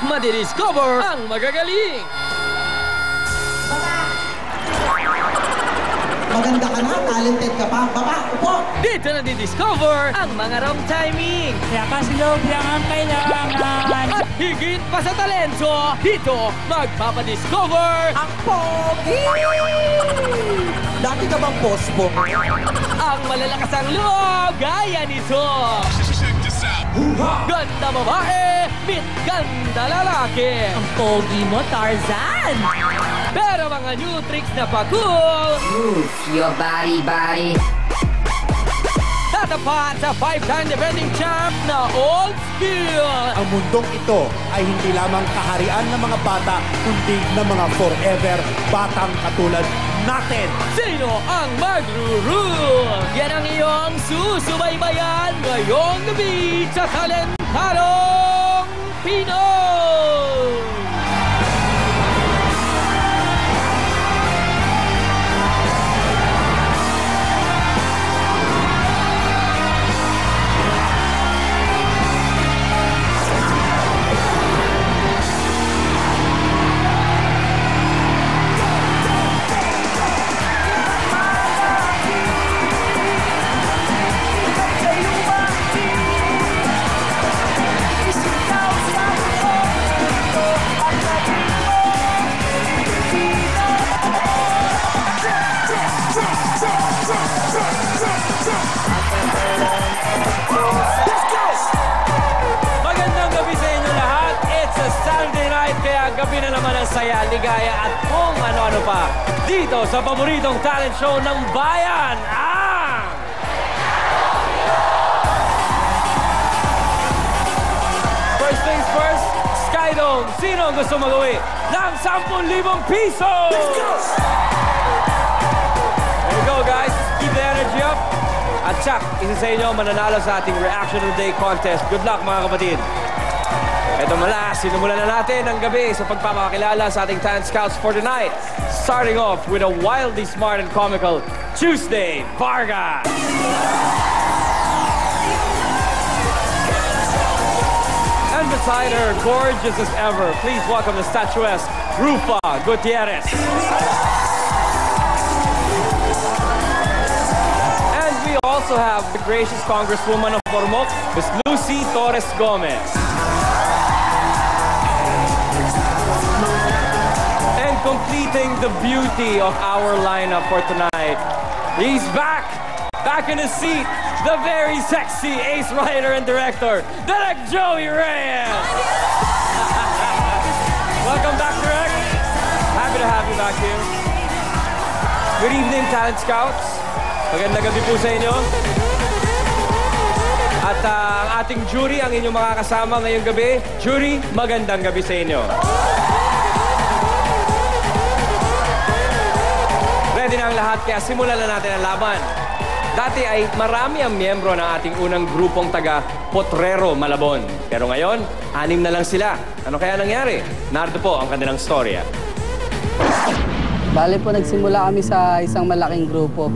madidiscover ang magagaling. Maganda ka na, talented ka pa. Baba, upo! Dito nadidiscover ang mga wrong timing. Kaya kasilog lang ang kailangan. At higit pa sa talento, dito magpapadiscover Ang pogi! Dati ka bang pospo? ang malalakasang loob gaya nito. Ganda babae, meet ganda lalaki. Ang pogi mo, Tarzan. Pero mga new tricks na pa-cool, Move your body. tatapat sa 5-time defending champ na old skill. Ang mundong ito ay hindi lamang kaharian ng mga bata, kundi ng mga forever batang katulad natin. Sino ang magru-rule? Yan ang iyong susubaybayan ngayong gabi sa Talentadong Pinoy! Magandang gabi sa inyo lahat. It's a Saturday night, kaya gabi na naman ang saya, ligaya at kung ano-ano pa. Dito sa paboritong talent show ng bayan, First things first, Skydome. Sino ang gusto mag-uwi ng 10,000 piso? There you go, guys. Keep the energy up. At Chuck, isa sa inyo mananalo sa ating Reaction of the Day contest. Good luck, mga kapatid. Ito mula, sinimulan na natin ang gabi sa pagpapakilala sa ating talent scouts for tonight. Starting off with a wildly smart and comical Tuesday Vargas. And beside her, gorgeous as ever, please welcome the statuesque Rufa Gutierrez. And we also have the gracious Congresswoman of Ormoc, Ms. Lucy Torres Gomez. And completing the beauty of our lineup for tonight, he's back in his seat, the very sexy ace writer and director, Direk Joey Reyes. Welcome back, Direk. Happy to have you back here. Good evening, Talent Scouts. Magandang gabi po sa inyo. At ang ating jury, ang inyong makakasama ngayong gabi. Jury, magandang gabi sa inyo. Ready na ang lahat, kaya simulan na natin ang laban. Dati ay marami ang miyembro ng ating unang grupong taga Potrero, Malabon. Pero ngayon, 6 na lang sila. Ano kaya nangyari? Narito po ang kanilang storya. Bale po, nagsimula kami sa isang malaking grupo.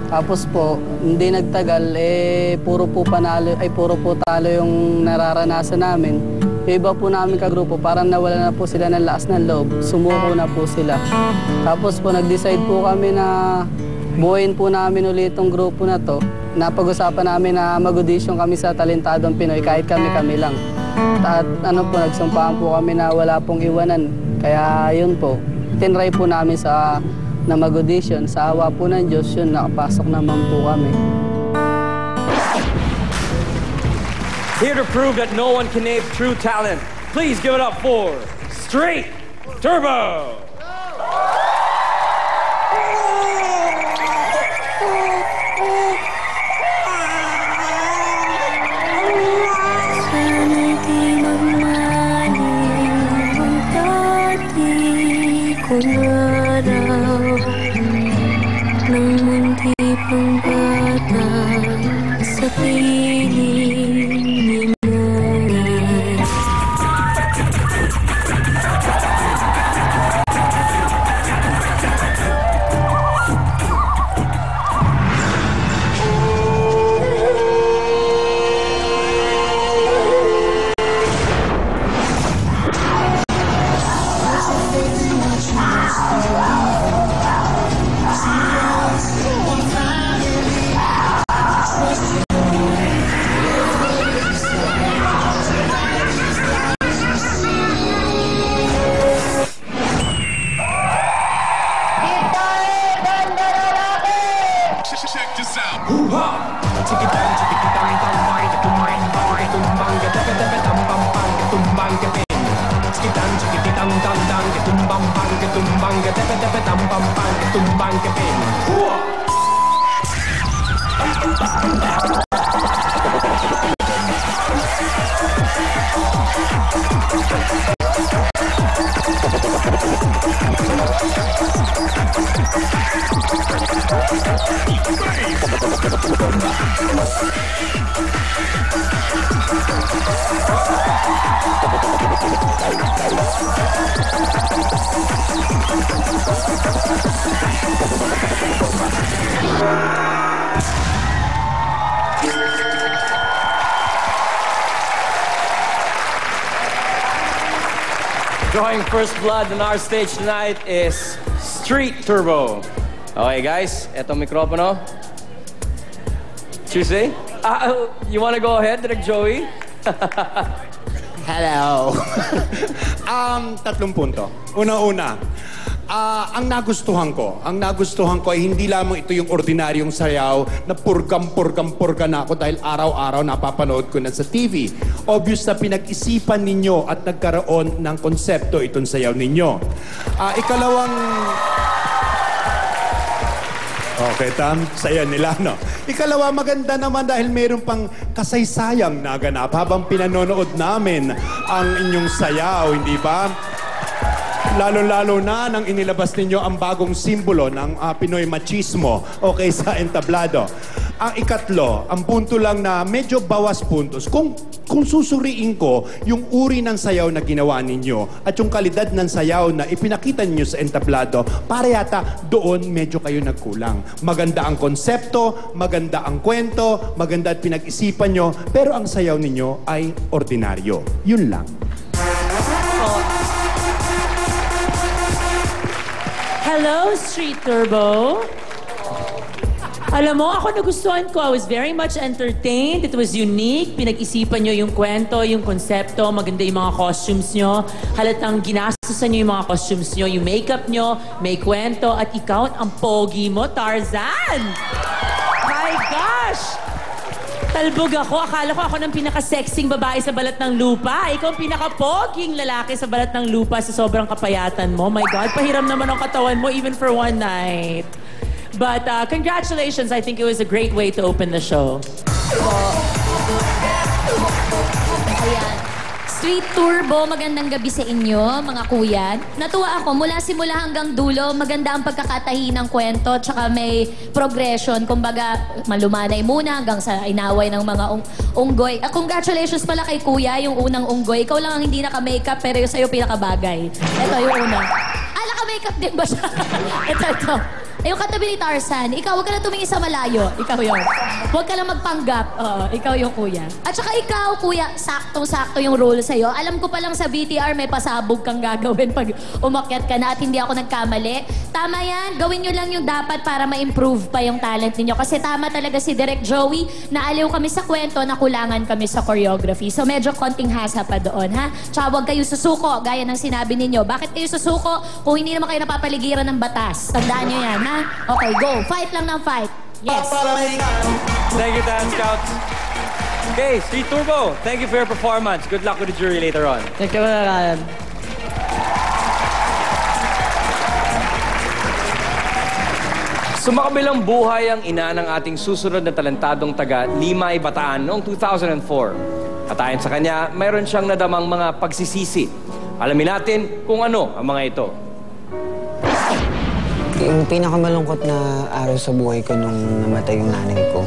Tapos po, hindi nagtagal, puro po talo yung nararanasan namin. Yung iba po namin kagrupo, parang nawala na po sila ng lakas ng loob. Sumuko na po sila. Tapos po, nag-decide po kami na buuin po namin ulit itong grupo na to. Napag-usapan namin na mag-audition kami sa Talentadong Pinoy kahit kami-kami lang. At nagsumpahan po kami na wala pong iwanan. Kaya yun po, tinry po namin na mag-audition. Sa awa po ng Diyos yun, nakapasok naman po kami. Here to prove that no one can name true talent, please give it up for Straight Turbo! dang dang dang ke tumbang bang ke tumbang ke tepe tepe tam bang bang ke tumbang ke ping. Drawing first blood on our stage tonight is Street Turbo. Okay, guys, etong mikropono. Tuesday? You wanna go ahead, Direk Joey? Hello. 3 punto. Una-una, ang nagustuhan ko ay hindi lamang ito yung ordinaryong sayaw na purgam na ako dahil araw-araw napapanood ko na sa TV. Obvious na pinag-isipan ninyo at nagkaroon ng konsepto itong sayaw ninyo. Ikalawang... Okay, Tam. Saya nila, no? Ikalawa, maganda naman dahil mayroon pang kasaysayang naganap habang pinanonood namin ang inyong sayaw, hindi ba? Lalo-lalo na nang inilabas ninyo ang bagong simbolo ng Pinoy machismo okay sa entablado. Ang ikatlo, ang punto lang na medyo bawas puntos. Kung susuriin ko yung uri ng sayaw na ginawa ninyo at yung kalidad ng sayaw na ipinakita ninyo sa entablado, para yata doon medyo kayo nagkulang. Maganda ang konsepto, maganda ang kwento, maganda at pinag-isipan nyo, pero ang sayaw ninyo ay ordinaryo. Yun lang. Hello, Street Turbo. Alam mo, ako nagustuhan ko. I was very much entertained. It was unique. Pinag-isipan nyo yung kwento, yung konsepto. Maganda yung mga costumes nyo. Halatang ginastusan nyo yung mga costumes nyo. Yung makeup nyo, may kwento. At ikaw, ang pogi mo, Tarzan! My gosh! Talbog ako. Akala ko ako ng pinaka-sexing babae sa balat ng lupa. Ikaw ang pinaka-poging lalaki sa balat ng lupa sa sobrang kapayatan mo. My God, pahiram naman ang katawan mo even for one night. But congratulations. I think it was a great way to open the show. Ayan. Street Turbo, magandang gabi sa inyo, mga kuya. Natuwa ako, mula simula hanggang dulo, maganda ang pagkakatahi ng kwento, tsaka may progression. Kumbaga, malumanay muna hanggang sa inaway ng mga unggoy. Congratulations pala kay kuya, yung unang unggoy. Ikaw lang ang hindi naka-makeup, pero yung sa'yo pinakabagay. Ito yung una. Naka-makeup din ba siya? Ito. Yung katabi ni Tarzan, ikaw, huwag ka na tumingin sa malayo. Ikaw yun. Huwag ka lang magpanggap. Oo, ikaw yung kuya. At saka ikaw, kuya, saktong-sakto yung role sa'yo. Alam ko pa lang sa BTR, may pasabog kang gagawin pag umakyat ka na at hindi ako nagkamali. Tama yan. Gawin nyo lang yung dapat para ma-improve pa yung talent ninyo. Kasi tama talaga si Direk Joey, naaliw kami sa kwento, nakulangan kami sa choreography. So medyo konting hasa pa doon, ha? Tsaka huwag kayo susuko, gaya ng sinabi ninyo. Bakit kayo susuko kung hindi naman kayo napapaligiran ng batas? Tandaan nyo yan, ha? Okay, go. Fight lang ng fight. Yes. Thank you, Tan Scouts. Okay, Street Turbo, thank you for your performance. Good luck with the jury later on. Thank you, Ryan. Sumakabilang buhay ang ina ng ating susunod na talentadong taga Limay, Bataan noong 2004. At ayon sa kanya, mayroon siyang nadamang mga pagsisisi. Alamin natin kung ano ang mga ito. Yung pinakamalungkot na araw sa buhay ko nung namatay yung nanay ko,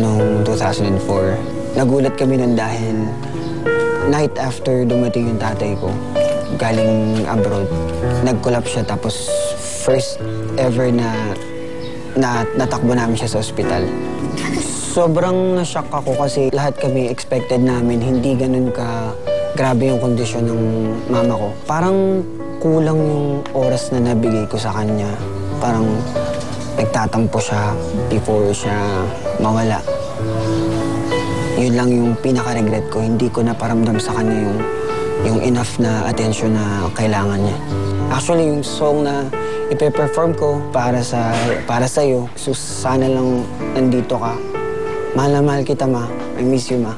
noong 2004. Nagulat kami nun dahil night after dumating yung tatay ko, galing abroad, nag-collapse siya tapos first ever na natakbo namin siya sa ospital. Sobrang na-shock ako kasi lahat kami expected namin hindi ganun ka grabe yung kondisyon ng mama ko. Parang kulang yung oras na nabigay ko sa kanya. Parang nagtatampo siya before siya mawala. Yun lang yung pinaka-regret ko. Hindi ko naparamdam sa kanya yung enough na attention na kailangan niya. Actually, yung song na ipe-perform ko para sa'yo, so sana lang nandito ka. Mahal na mahal kita, ma. I miss you, ma.